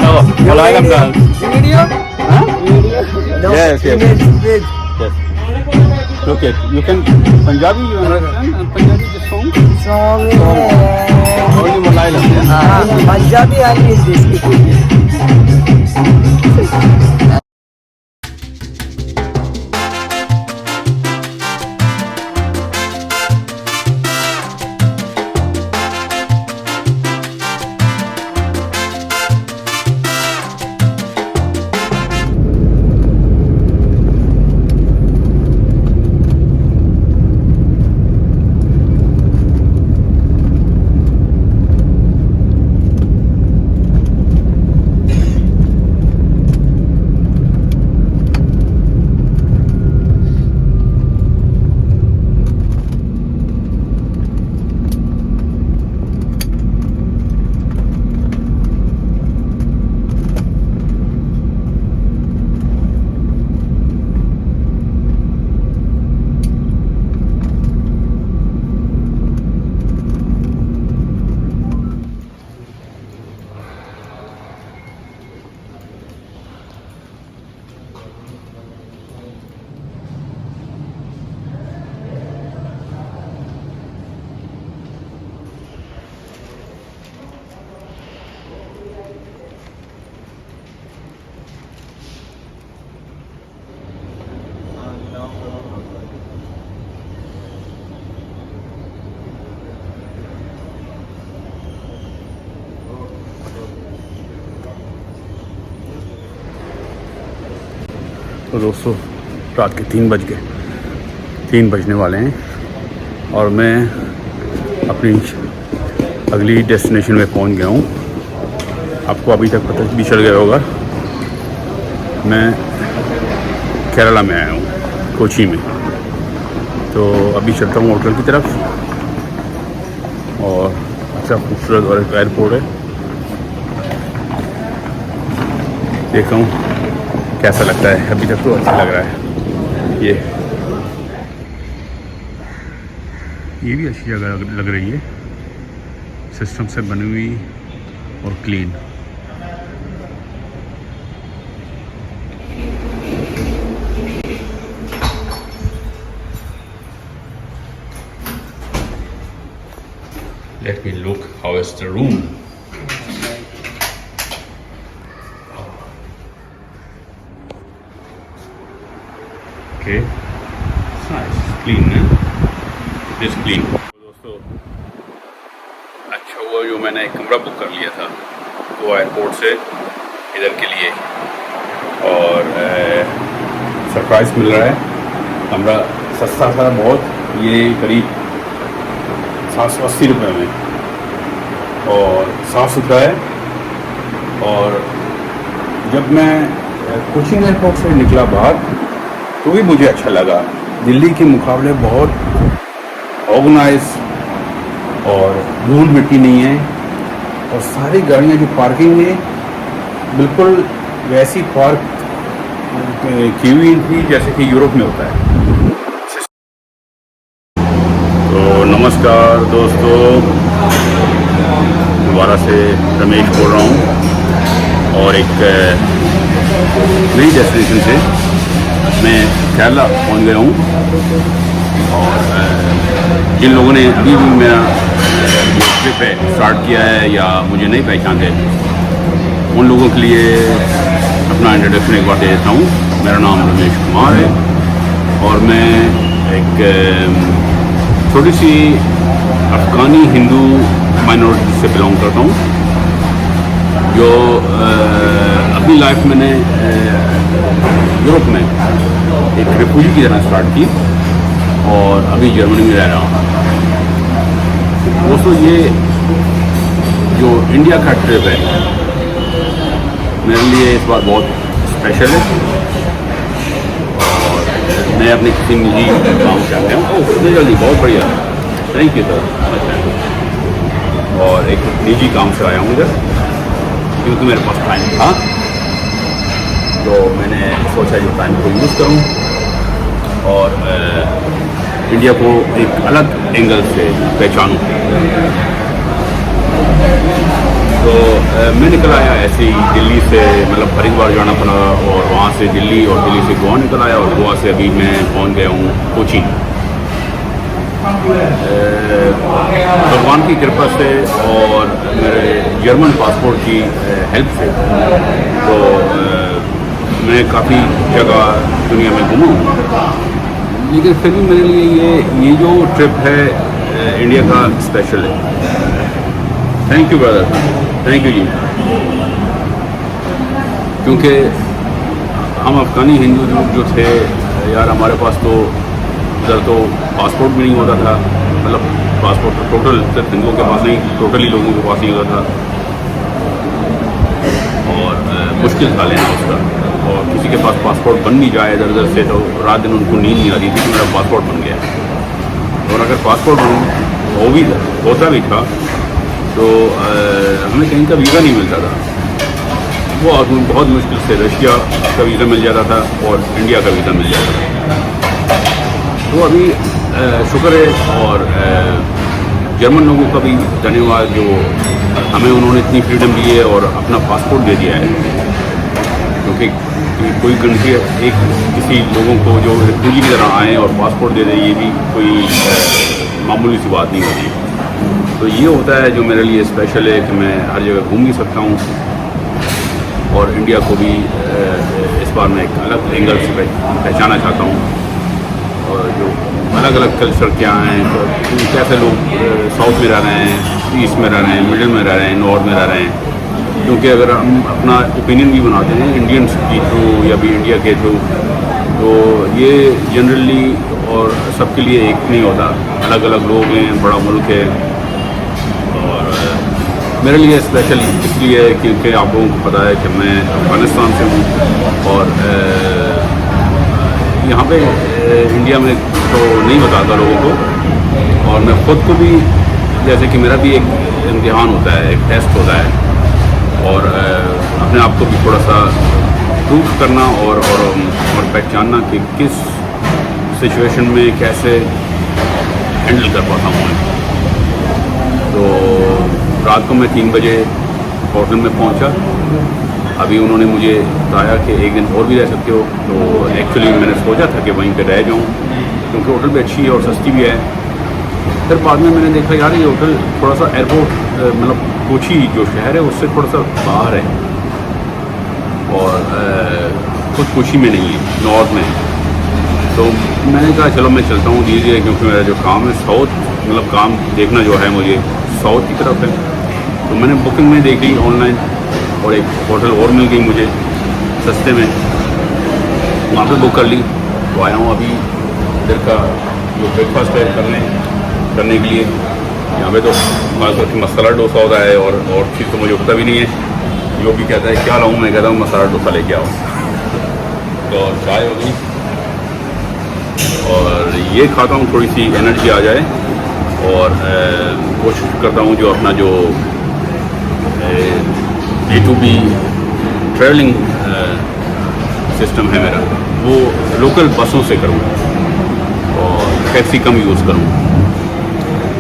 Oh, Malayalam dance. Video? Huh? Video? No, Yes, yes. image. Yes. Look it. You can Punjabi. You understand? Punjabi the song. Song. Only Malayalam. Yeah. Punjabi and Hindi. तो दोस्तों रात के 3 बज गए, 3 बजने वाले हैं और मैं अपनी अगली डेस्टिनेशन में पहुंच गया हूं। आपको अभी तक पता भी चल गया होगा, मैं केरला में आया हूं, कोची में। तो अभी चलता हूं होटल की तरफ और अच्छा खूबसूरत और एक एयरपोर्ट है, देखता हूँ कैसा लगता है। अभी तक तो अच्छा लग रहा है। ये भी अच्छी जगह लग रही है, सिस्टम से बनी हुई और clean. Let me look how is the room. Okay, it's nice, clean, it is clean. दोस्तों अच्छा हुआ जो मैंने एक कमरा बुक कर लिया था वो एयरपोर्ट से इधर के लिए, और सरप्राइज मिल रहा है। कमरा सस्ता था बहुत, ये करीब 780 रुपये में, और साफ़ सुथरा है। और जब मैं कोचिंग एयरपोर्ट से निकला बाहर तो भी मुझे अच्छा लगा। दिल्ली के मुकाबले बहुत ऑर्गेनाइज और धूल मिट्टी नहीं है, और सारी गाड़ियाँ जो पार्किंग है बिल्कुल वैसी पार्क की हुई थी जैसे कि यूरोप में होता है। तो नमस्कार दोस्तों, दोबारा से रमेश बोल रहा हूँ और एक नई डेस्टिनेशन से मैं केरला पहुंच गया हूँ। और जिन लोगों ने अभी भी मेरा ट्रिप है स्टार्ट किया है या मुझे नहीं पहचानते, उन लोगों के लिए अपना इंट्रोडक्शन एक बार दे देता हूँ। मेरा नाम रमेश कुमार है और मैं एक छोटी सी अफ़गानी हिंदू माइनॉरिटी से बिलोंग करता हूँ, जो अपनी लाइफ मैंने यूरोप में एक रिफ्यूजी की तरह स्टार्ट की और अभी जर्मनी में रह रहा हूँ। दोस्तों ये जो इंडिया का ट्रिप है मेरे लिए इस बार बहुत स्पेशल है, और मैं अपने किसी निजी काम से आया हूँ। इतनी जल्दी, बहुत बढ़िया, थैंक यू सर। और एक निजी काम से आया हूँ इधर, क्योंकि मेरे पास टाइम था तो मैंने सोचा ये टाइम को यूज़ करूँ और इंडिया को एक अलग एंगल से पहचानूँ। तो मैं निकल आया ऐसे ही दिल्ली से, मतलब हरिद्वार जाना पड़ा और वहाँ से दिल्ली, और दिल्ली से गोवा निकल आया, और गोवा से अभी मैं पहुँच गया हूँ कोची। भगवान की कृपा से और मेरे जर्मन पासपोर्ट की हेल्प से तो मैं काफ़ी जगह दुनिया में घूमा हूँ, लेकिन फिर भी मेरे लिए ये जो ट्रिप है इंडिया का स्पेशल है। Thank you brother, thank you ji. क्योंकि हम अफ़गानी हिंदू जो थे यार, हमारे पास तो इधर तो पासपोर्ट भी नहीं होता था, मतलब पासपोर्ट तो टोटल सिर्फ हिंदुओं के पास नहीं, टोटली लोगों के पास नहीं होता था, और मुश्किल था लेना उसका। और किसी के पास पासपोर्ट बन भी जाए इधर उधर से तो रात दिन उनको नींद नहीं आती थी कि मेरा पासपोर्ट बन गया। और अगर पासपोर्ट होता भी था तो हमें कहीं का वीज़ा नहीं मिलता था। वो बहुत मुश्किल से रशिया का वीज़ा मिल जाता था और इंडिया का वीज़ा मिल जाता था। तो अभी शुक्र है, और जर्मन लोगों का भी धन्यवाद जो हमें उन्होंने इतनी फ्रीडम दी है और अपना पासपोर्ट दे दिया है। क्योंकि कोई कंट्री एक किसी लोगों को जो रिफ्यूजी की तरह आए और पासपोर्ट दे दे, ये भी कोई मामूली सी बात नहीं होती। तो ये होता है जो मेरे लिए स्पेशल है कि मैं हर जगह घूम भी सकता हूँ, और इंडिया को भी इस बार मैं एक अलग एंगल से पहचाना चाहता हूँ। और जो अलग अलग कल्चर क्या हैं, तो कैसे लोग साउथ में रह रहे हैं, ईस्ट में रह रहे हैं, मिडिल में रह रहे हैं, नॉर्थ में रह रहे हैं। क्योंकि अगर हम अपना ओपिनियन भी बनाते हैं इंडियंस की थ्रू या भी इंडिया के थ्रू, तो ये जनरली और सबके लिए एक नहीं होता, अलग अलग लोग हैं, बड़ा मुल्क है। और मेरे लिए स्पेशल इसलिए है क्योंकि आप लोगों को पता है कि मैं अफ़गानिस्तान से हूँ, और यहाँ पे इंडिया में तो नहीं बताता लोगों को, और मैं ख़ुद को भी, जैसे कि मेरा भी एक इम्तिहान होता है, एक टेस्ट होता है, और अपने आप को भी थोड़ा सा प्रूफ करना और पहचानना कि किस सिचुएशन में कैसे हैंडल कर पाता हूँ मैं। तो रात को मैं 3 बजे होटल में पहुँचा। अभी उन्होंने मुझे बताया कि एक दिन और भी रह सकते हो, तो एक्चुअली मैंने सोचा था कि वहीं पे रह जाऊँ, क्योंकि होटल भी अच्छी है और सस्ती भी है। फिर बाद में मैंने देखा यार ये होटल थोड़ा सा एयरपोर्ट, मतलब कोची जो शहर है उससे थोड़ा सा बाहर है, और खुद कोची में नहीं है, नॉर्थ में है। तो मैंने कहा चलो मैं चलता हूँ धीरे धीरे, क्योंकि मेरा जो काम है साउथ, मतलब काम देखना जो है मुझे साउथ की तरफ है। तो मैंने बुकिंग में देख ली ऑनलाइन, और एक होटल और मिल गई मुझे सस्ते में, वहाँ पे बुक कर ली। तो आया हूँ अभी इधर का जो ब्रेकफास्ट है करने के लिए। यहाँ पे तो खासतौर से मसाला डोसा होता है, और चीज़ तो मुझे पता भी नहीं है। जो भी कहता है क्या लाऊं, मैं कहता हूँ मसाला डोसा लेके आओ। तो चाय होगी, और ये खाता हूँ थोड़ी सी एनर्जी आ जाए, और कोशिश करता हूँ जो अपना जो A2B ट्रैवलिंग सिस्टम है मेरा, वो लोकल बसों से करूँ और टैक्सी कम यूज़ करूँ।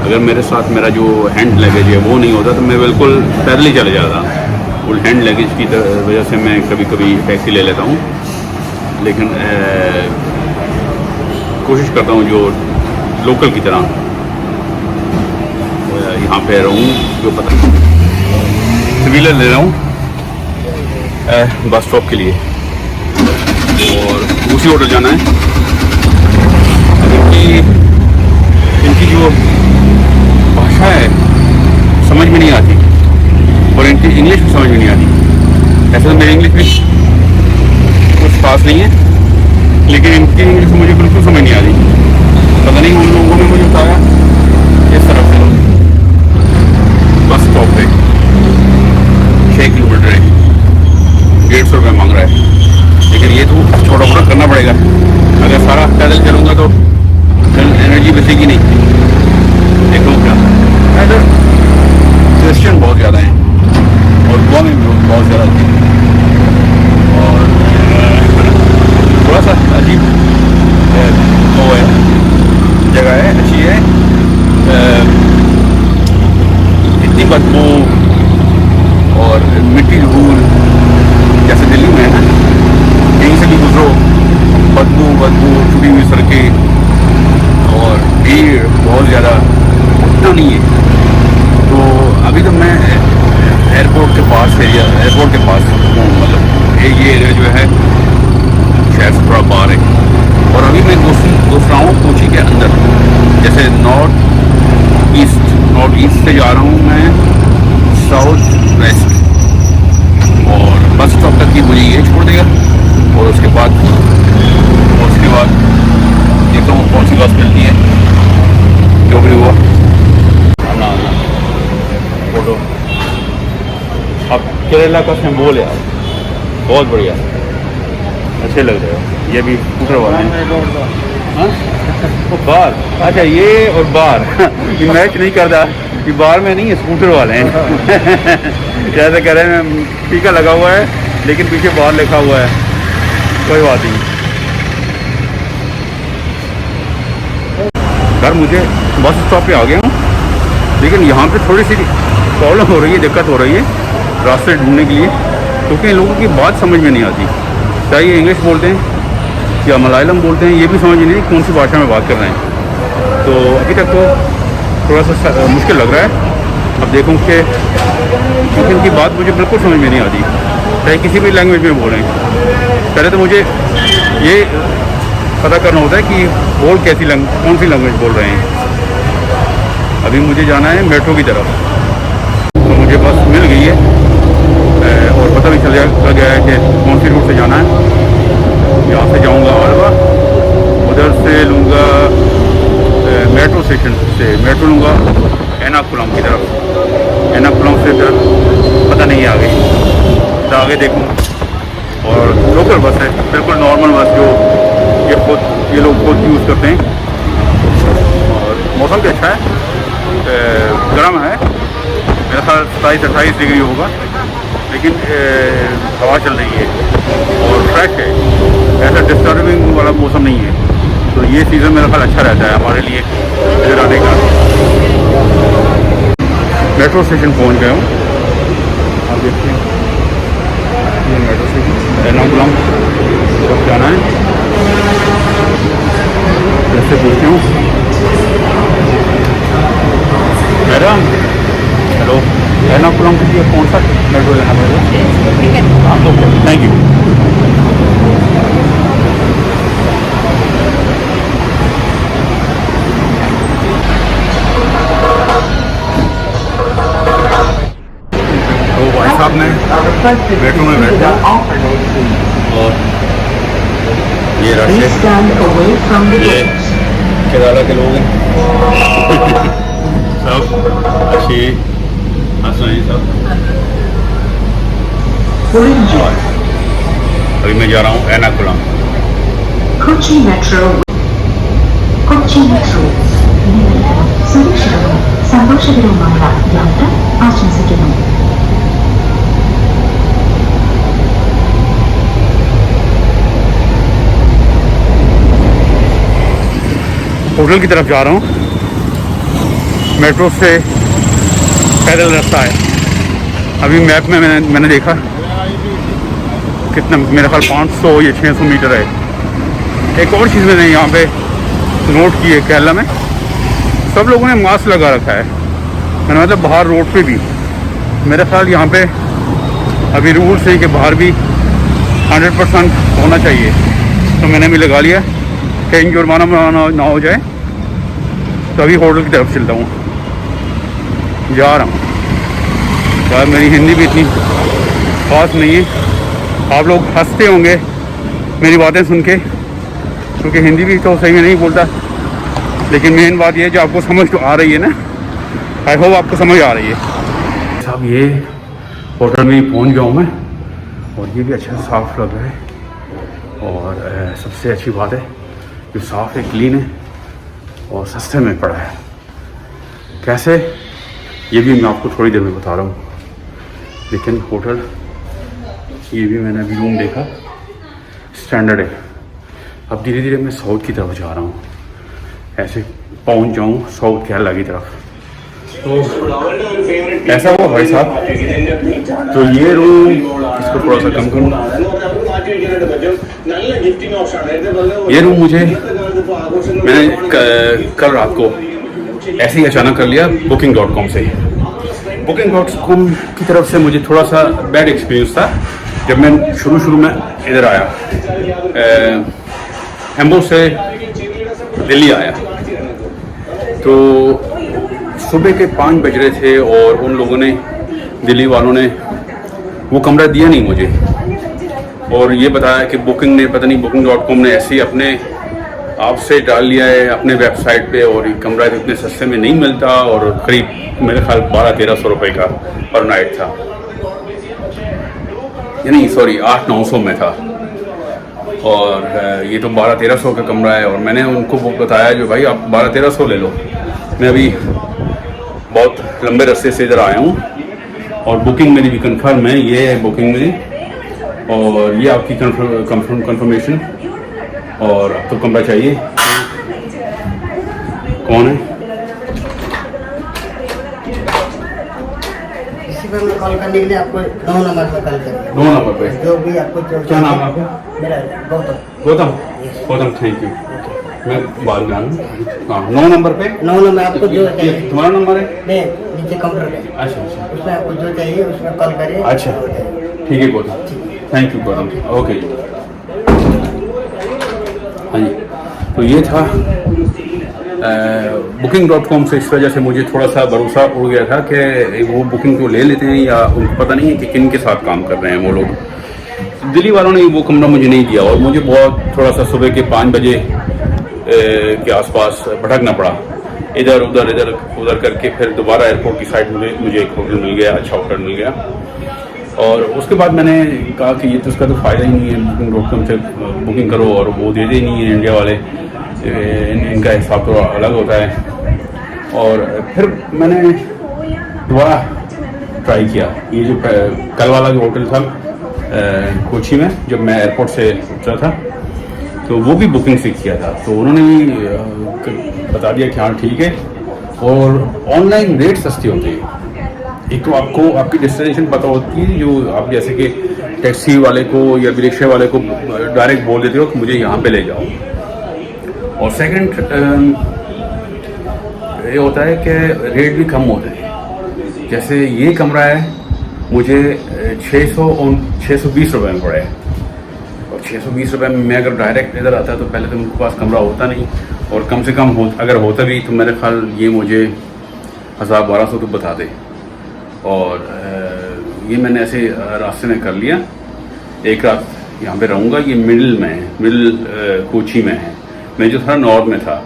अगर मेरे साथ मेरा जो हैंड लगेज है वो नहीं होता तो मैं बिल्कुल पैदल ही चले जाता। वो हैंड लगेज की वजह से मैं कभी कभी टैक्सी ले लेता हूँ, लेकिन कोशिश करता हूँ जो लोकल की तरह यहाँ पे रहूँ। जो पता व्हीलर ले रहा हूँ बस स्टॉप के लिए, और उसी होटल जाना है। इनकी जो भाषा है समझ में नहीं आती, और इनकी इंग्लिश भी समझ में नहीं आती। ऐसे तो मेरी इंग्लिश भी कुछ खास नहीं है, लेकिन इनकी इंग्लिश मुझे बिल्कुल समझ नहीं आ रही। पता नहीं उन लोगों ने मुझे बताया इस तरफ से बस स्टॉप पे 6 किलोमीटर है, 150 रुपये मांग रहा है। लेकिन ये तो छोटा मोटा करना पड़ेगा, अगर सारा पैदल चलूँगा तो एनर्जी बचेगी नहीं। देखो क्या इधर क्रिश्चियन बहुत ज़्यादा हैं, और गोवा में भी बहुत ज़्यादा हैं, और थोड़ा सा अजीब वो है, जगह है, अच्छी है। इतनी बदबू और और मिट्टी धूल जैसे दिल्ली में है ना, कहीं से भी गुजरो बदबू बदबू, टूटी हुई सड़कें और भीड़ बहुत ज़्यादा, उतना नहीं है। तो अभी तो मैं एयरपोर्ट के पास हूँ, मतलब ये एरिया जो है शहर से थोड़ा बाहर है। और अभी मैं घुस रहा हूँ कोची के अंदर, जैसे नॉर्थ ईस्ट से जा रहा हूँ मैं साउथ वेस्ट, और बस स्टॉप तक ही मुझे ये छोड़ देगा। और उसके बाद देखता हूँ कौन सी बस मिलती है, जो भी हुआ। आना फोटो अब केरला का सिंबल है, बहुत बढ़िया, अच्छे लग रहे हो। ये भी स्कूटर वाले हैं, हाँ वो बार, अच्छा ये और बार ये मैच नहीं करता, ये बार में नहीं है, स्कूटर वाले हैं जैसे कह रहे हैं टीका लगा हुआ है लेकिन पीछे बार लिखा हुआ है, कोई बात नहीं। घर मुझे बस स्टॉप पे आ गया हूँ, लेकिन यहाँ पे थोड़ी सी प्रॉब्लम हो रही है, दिक्कत हो रही है रास्ते ढूंढने के लिए, क्योंकि इन लोगों की बात समझ में नहीं आती। चाहे ये इंग्लिश बोलते हैं या मलयालम बोलते हैं, ये भी समझ नहीं कौन सी भाषा में बात कर रहे हैं। तो अभी तक तो थोड़ा सा मुश्किल लग रहा है। अब देखूँ कि क्योंकि इनकी बात मुझे बिल्कुल समझ में नहीं आती, चाहे किसी भी लैंग्वेज में बोलें। पहले तो मुझे ये पता करना होता है कि कौन सी लैंग्वेज बोल रहे हैं। अभी मुझे जाना है मेट्रो की तरफ, तो मुझे बस मिल गई है और पता भी चल गया है कि कौन सी रूट से जाना है। यहाँ से जाऊँगा आलवा, उधर से लूँगा मेट्रो स्टेशन से मेट्रो लूँगा एर्नाकुलम की तरफ, एर्नाकुलम से फिर पता नहीं है आगे, तो आगे देखूँगा। और लोकल बस है, बिल्कुल नॉर्मल बस, जो ये लोग खुद यूज़ करते हैं। और मौसम भी अच्छा है, गर्म है, मेरा ख्याल 27-28 डिग्री होगा, लेकिन हवा चल रही है और फ्रेश है, ऐसा डिस्टर्बिंग वाला मौसम नहीं है। तो ये सीज़न मेरा ख्याल अच्छा रहता है हमारे लिए इधर आने का। मेट्रो स्टेशन पहुंच गया हूँ, आप देखते हैं ये मेट्रो स्टेशन एर्नाकुलम तरफ जाना है। जैसे पूछती हूँ मैडम, हेलो, एर्नाकुलम के लिए कौन सा मेट्रो लेना पड़ेगा? हाँ ओके, थैंक यू। तो भाई साहब ने मेट्रो में बैठा और ये रखे, ये केरला के लोग हैं सब अच्छी हंस रहे हैं सब। अभी मैं जा रहा हूँ Ernakulam. Kochi Metro. Kochi Metro. സുരക്ഷിതവും സന്തോഷകരവുമായ യാത്ര ആശംസിക്കുന്നു. होटल की तरफ जा रहा हूँ, मेट्रो से पैदल रास्ता है। अभी मैप में मैंने देखा कितना, मेरा ख्याल 500 या 600 मीटर है। एक और चीज़ मैंने यहाँ पे नोट की है, केरला में सब लोगों ने मास्क लगा रखा है। मैंने मतलब बाहर रोड पे भी, मेरे ख्याल यहाँ पे अभी रूल्स है कि बाहर भी 100% होना चाहिए, तो मैंने भी लगा लिया, कहीं जुर्माना ना हो जाए। तो अभी होटल की तरफ चलता हूँ, जा रहा हूँ। यार मेरी हिंदी भी इतनी खास नहीं है, आप लोग हंसते होंगे मेरी बातें सुन के, क्योंकि हिंदी भी तो सही में नहीं बोलता। लेकिन मेन बात यह है जो आपको समझ तो आ रही है ना, आई होप आपको समझ आ रही है। साहब ये होटल में ही पहुँच गया हूँ मैं, और ये भी अच्छा साफ़ लग रहा है। और सबसे अच्छी बात है जो साफ़ है, क्लीन है और सस्ते में पड़ा है। कैसे, ये भी मैं आपको थोड़ी देर में बता रहा हूँ। लेकिन होटल, ये भी मैंने अभी रूम देखा, स्टैंडर्ड है। अब धीरे धीरे मैं साउथ की तरफ जा रहा हूँ, ऐसे पहुँच जाऊँ साउथ केरला की तरफ। तो ऐसा हुआ भाई साहब। तो ये रूम इसको थोड़ा सा कम करूँ। ये रूम मुझे मैंने कल रात को ऐसे ही अचानक कर लिया booking.com से। booking.com की तरफ से मुझे थोड़ा सा बैड एक्सपीरियंस था जब मैं शुरू में इधर आया, एम्बो से दिल्ली आया। तो सुबह के 5 बज रहे थे और उन लोगों ने, दिल्ली वालों ने वो कमरा दिया नहीं मुझे, और ये बताया कि बुकिंग ने, पता नहीं booking.com ने ऐसे ही अपने आप से डाल लिया है अपने वेबसाइट पे, और ये कमरा इतने सस्ते में नहीं मिलता, और करीब मेरे ख्याल 1200-1300 रुपये का पर नाइट था, यानी सॉरी 800-900 में था। और ये तो 1200-1300 का कमरा है। और मैंने उनको वो बताया जो भाई आप 1200-1300 ले लो, मैं अभी बहुत लंबे रास्ते से इधर आया हूँ और बुकिंग मेरी भी कंफर्म है, ये है बुकिंग मेरी, और ये आपकी कंफर्मेशन, और आपको कमरा चाहिए। कौन है? इसी पर मैं कॉल करने के लिए आपको 9 नंबर पर कॉल करें। 9 नंबर पे जो भी आपको क्या नाम है आपका? मेरा गौतम। Gautam, thank you. मैं बाद में आऊँ। हाँ, 9 नंबर पे। 9 नंबर आपको जो ये चाहिए, तुम्हारा नंबर है? नहीं, नीचे काउंटर पे, अच्छा अच्छा उसमें आपको जो चाहिए उसमें कॉल करें। अच्छा, ठीक है Gautam, thank you Gautam, okay ji. हाँ जी, तो ये था booking.com से। इस वजह से मुझे थोड़ा सा भरोसा उड़ गया था कि वो बुकिंग तो ले लेते हैं या उनको पता नहीं है कि किन के साथ काम कर रहे हैं वो लोग। दिल्ली वालों ने वो कमरा मुझे नहीं दिया और मुझे बहुत थोड़ा सा सुबह के 5 बजे के आसपास भटकना पड़ा, इधर उधर करके। फिर दोबारा एयरपोर्ट की साइड मुझे एक होटल मिल गया, अच्छा होटल मिल गया। और उसके बाद मैंने कहा कि ये तो उसका तो फ़ायदा ही नहीं है, booking.com से बुकिंग करो और वो दे दे नहीं है इंडिया वाले, इनका हिसाब तो अलग होता है। और फिर मैंने दोबारा ट्राई किया, ये जो कल वाला जो होटल था कोची में, जब मैं एयरपोर्ट से उतरा था तो वो भी बुकिंग से किया था, तो उन्होंने भी बता दिया कि हाँ ठीक है। और ऑनलाइन रेट सस्ती होती है। एक तो आपको आपकी डेस्टिनेशन पता होती है, जो आप जैसे कि टैक्सी वाले को या रिक्शे वाले को डायरेक्ट बोल देते हो कि मुझे यहाँ पे ले जाओ। और सेकंड ये होता है कि रेट भी कम होते हैं। जैसे ये कमरा है मुझे 620 रुपये में पड़ा है, और 620 रुपये में मैं अगर डायरेक्ट इधर आता तो पहले तो उनके पास कमरा होता नहीं, और कम से कम अगर होता भी तो मेरे ख्याल ये मुझे 1000-1200 तो बता दे। और ये मैंने ऐसे रास्ते में कर लिया, एक रात यहाँ पे रहूँगा। ये मिडिल में है, मिडिल कोची में है, मैं जो था नॉर्थ में था।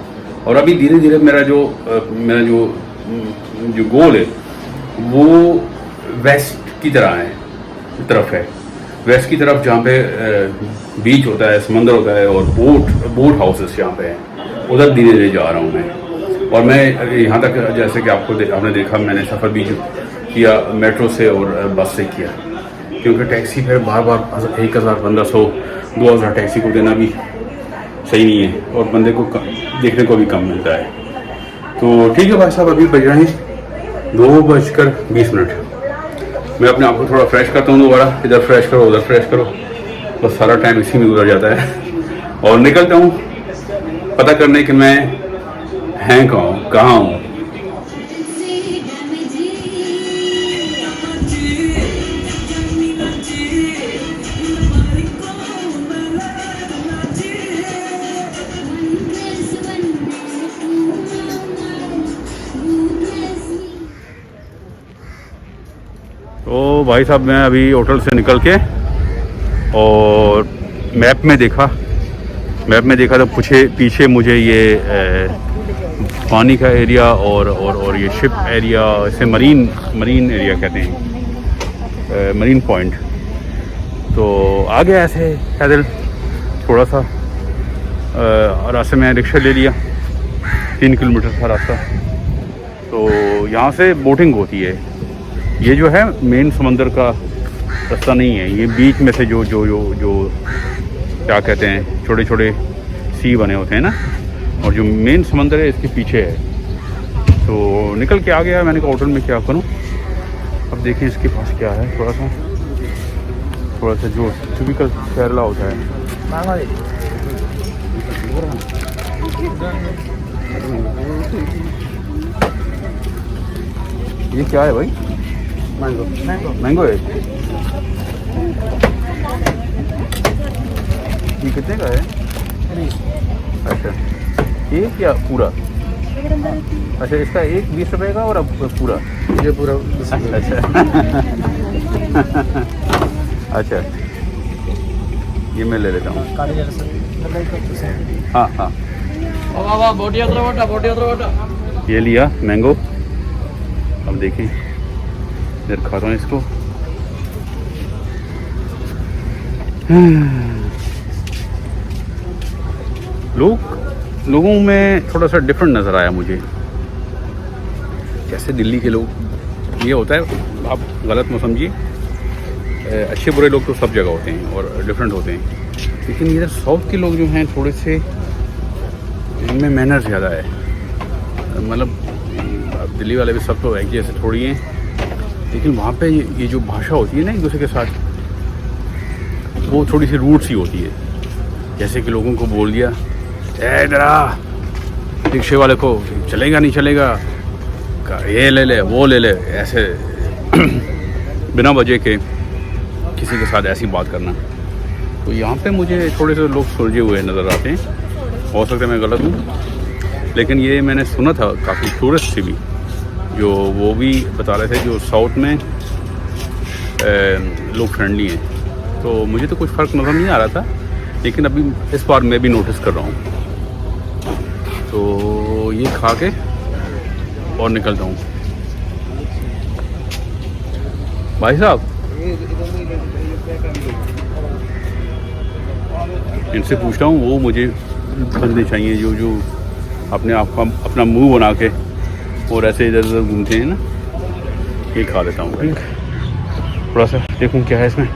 और अभी धीरे धीरे मेरा जो गोल है वो वेस्ट की तरफ है, वेस्ट की तरफ, जहाँ पे बीच होता है, समंदर होता है, और बोट हाउसेस यहाँ पे हैं, उधर धीरे धीरे जा रहा हूँ मैं। और मैं यहाँ तक, जैसे कि आपने देखा, मैंने सफ़र भी किया मेट्रो से और बस से किया, क्योंकि टैक्सी फिर बार 1000, 1500, 2000 टैक्सी को देना भी सही नहीं है, और बंदे को देखने को भी कम मिलता है। तो ठीक है भाई साहब, अभी बज रहे हैं 2:20। मैं अपने आप को थोड़ा फ्रेश करता हूँ, दोबारा इधर फ्रेश करो उधर फ्रेश करो, बस सारा टाइम इसी में गुजर जाता है। और निकलता हूँ पता करने कि मैं हैं कहाँ हूँ। तो भाई साहब, मैं अभी होटल से निकल के और मैप में देखा तो पीछे मुझे ये पानी का एरिया और ये शिप एरिया, इसे मरीन एरिया कहते हैं, मरीन पॉइंट। तो आगे ऐसे पैदल थोड़ा सा रास्ते में रिक्शा ले लिया, 3 किलोमीटर था रास्ता। तो यहाँ से बोटिंग होती है। ये जो है मेन समंदर का रास्ता नहीं है, ये बीच में से जो क्या कहते हैं, छोटे छोटे सी बने होते हैं ना, और जो मेन समंदर है इसके पीछे है। तो निकल के आ गया, मैंने कहा होटल में क्या करूं। अब देखें इसके पास क्या है, थोड़ा सा जो टिपिकल केरला होता है। ये क्या है भाई? मैंगो है। ये कितने का है? अच्छा, एक या पूरा? अच्छा, इसका एक 20 रुपए का और अब पूरा? ये पूरा। अच्छा अच्छा, ये मैं ले लेता हूँ। हाँ हाँ, ये लिया मैंगो। अब देखें, इधर खाता हूँ इसको। लोगों में थोड़ा सा डिफरेंट नज़र आया मुझे। जैसे दिल्ली के लोग, ये होता है, आप गलत मत समझिए, अच्छे बुरे लोग तो सब जगह होते हैं और डिफरेंट होते हैं, लेकिन इधर साउथ के लोग जो हैं थोड़े से, इनमें मैनर ज़्यादा है। मतलब दिल्ली वाले भी सब तो एक जैसे थोड़ी हैं, लेकिन वहाँ पे ये जो भाषा होती है ना एक दूसरे के साथ, वो थोड़ी सी रूड सी होती है। जैसे कि लोगों को बोल दिया, ए जरा रिक्शे वाले को, चलेगा नहीं चलेगा, ये ले ले वो ले ले, ऐसे बिना वजह के किसी के साथ ऐसी बात करना। तो यहाँ पे मुझे थोड़े से लोग सुलझे हुए नज़र आते हैं। हो सकता है मैं गलत हूँ, लेकिन ये मैंने सुना था काफ़ी टूरिस्ट से भी, जो वो भी बता रहे थे जो साउथ में लोग फ्रेंडली हैं। तो मुझे तो कुछ फ़र्क नज़र नहीं आ रहा था, लेकिन अभी इस बार मैं भी नोटिस कर रहा हूँ। तो ये खा के और निकलता हूँ। भाई साहब, इनसे पूछता हूँ, वो मुझे बंदे चाहिए जो अपने आप का अपना मुंह बना के और ऐसे इधर उधर घूमते हैं ना। ये खा लेता हूँ भाई, थोड़ा सा देखूँ क्या है इसमें।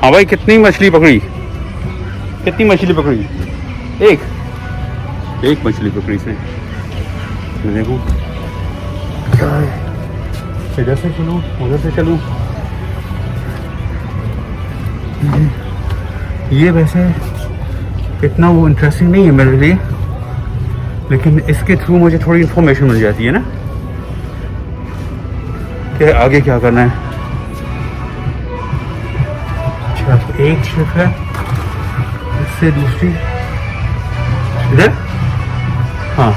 हाँ भाई, कितनी मछली पकड़ी? कितनी मछली पकड़ी? एक मछली पकड़ी इसने। मैं देखूँ क्या है, इधर से चलूँ उधर से चलूँ। ये वैसे इतना वो इंटरेस्टिंग नहीं है मेरे लिए, लेकिन इसके थ्रू मुझे थोड़ी इन्फॉर्मेशन मिल जाती है ना कि आगे क्या करना है। अच्छा, एक शिप है, इससे दूसरी इधर। हाँ,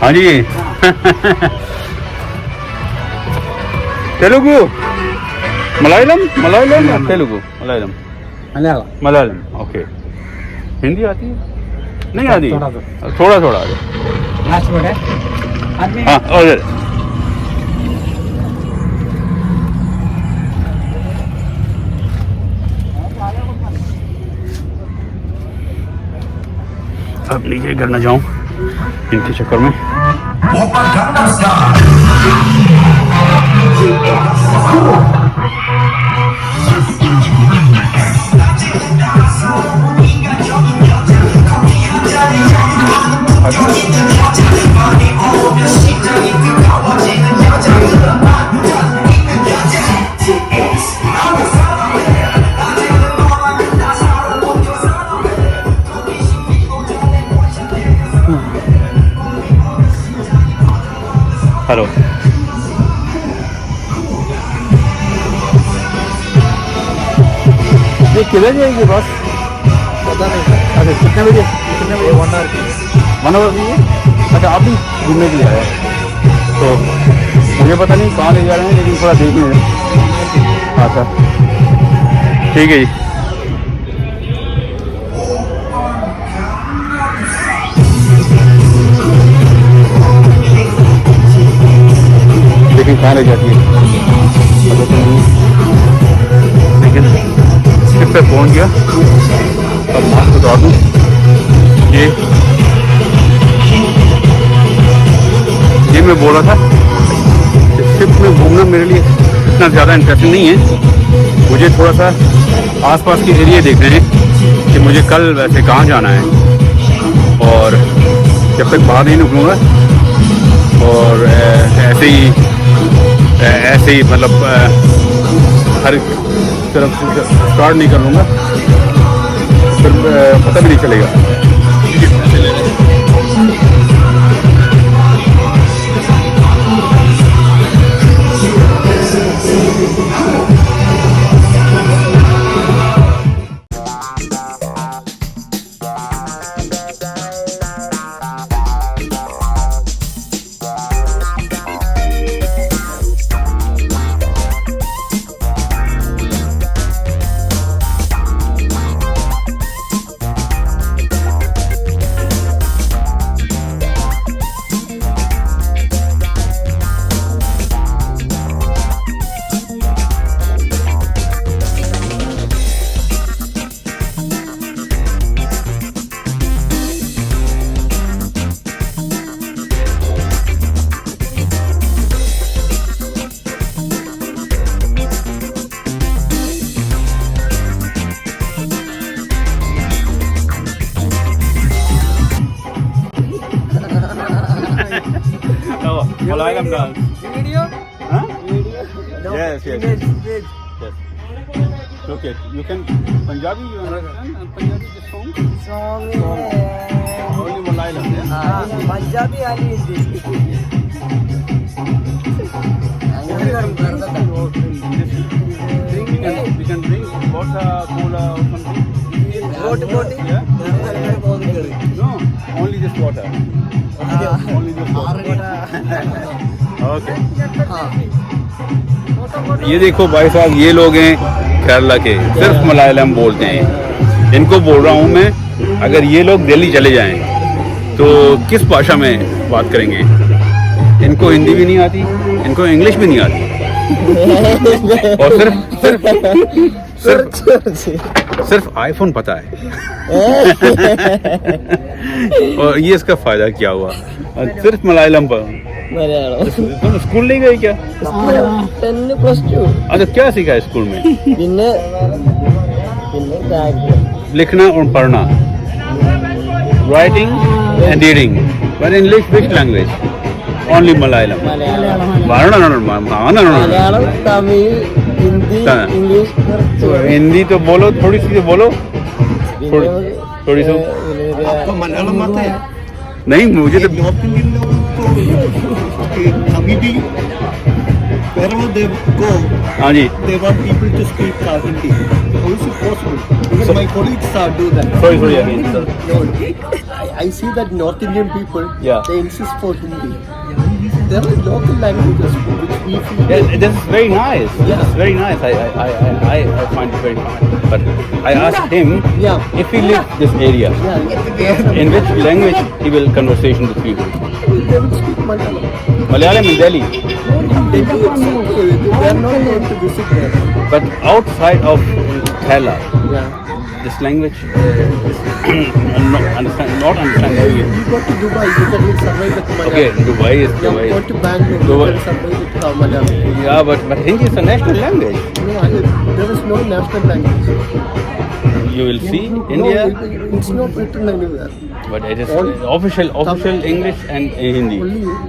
हाँ जी तेलुगु, मलयालम या तेलुगु? मलयालम, ओके। हिंदी आती है? नहीं आती? थोड़ा थोड़ा लास्ट वर्ड है। हाँ, और अब नीचे घर न जाऊं इनके चक्कर में। हेलो, ये किधर जाएगी बस? पता नहीं। अच्छा, कितने बजे? 1 आवर भी है? अच्छा, आप भी घूमने के लिए आए? तो मुझे पता नहीं कहाँ ले जा रहे हैं, लेकिन थोड़ा देखने दें। अच्छा, ठीक है जी। लेकिन कहाँ ले जाती है पता तो नहीं, लेकिन शिप पे पहुँच गया। अब आपको बता दूँ, ये मैं बोला था, शिप में घूमना मेरे लिए इतना ज़्यादा इंटरेस्टिंग नहीं है। मुझे थोड़ा सा आसपास के एरिया देखने हैं कि मुझे कल वैसे कहाँ जाना है। और जब तक बाहर नहीं निकलूँगा और ऐसे ही मतलब हर तरफ स्टार्ट नहीं कर लूँगा फिर पता भी नहीं चलेगा। Malayalam dance. Video? Huh? Video? No. Yes, yes. Image. Yes. Okay, you can Punjabi, you understand? Punjabi the song? Song. Only Malayalam, yeah? Punjabi and Hindi. We can drink water, cola or something. Yeah? No, only just water. Only just water. Okay. ये देखो भाई साहब, ये लोग हैं केरला के, सिर्फ मलयालम बोलते हैं। इनको बोल रहा हूँ मैं, अगर ये लोग दिल्ली चले जाएं तो किस भाषा में बात करेंगे? इनको हिंदी भी नहीं आती, इनको इंग्लिश भी नहीं आती, और सिर्फ आईफोन पता है। और ये इसका फायदा क्या हुआ? सिर्फ मलयालम पर। तुम स्कूल नहीं गई क्या? 10+2. अच्छा, क्या सीखा है स्कूल में? പിന്നെ लिखना और पढ़ना, writing and reading. But English, which language? Only Malayalam. Malayalam, Tamil, Hindi, English. Hindi तो बोलो, थोड़ी सी तो बोलो, थोड़ी सी। मलयालम आता है? नहीं, मुझे तो नॉर्थ इंडियन लोगों को अभी भी wherever they go, हाँ जी। they want people to speak Hindi. How is it possible? Even my colleagues do that. Sorry, again, sir. No, I see that North Indian people, Yeah. they insist for Hindi. There are local languages which we feel. Yeah, this is very nice. Yeah. It's very nice. I find it very fun. But I asked him Yeah. if he lives this area, Yeah, in which language he will conversation with people. they will speak Malayalam. Malayalam in Delhi, They do accept, they are not going to visit there. but outside of Kerala, Yeah. this language not understand. You go to Dubai, you can survive with Malayalam. Okay, Dubai is Yeah, Dubai. go to Bangalore, Dubai. you can survive with Malayalam. Yeah, but Hindi is a national language. No, there is no national language. You will see No, India, it's not written anywhere. but it is All- official English and Hindi. Only English.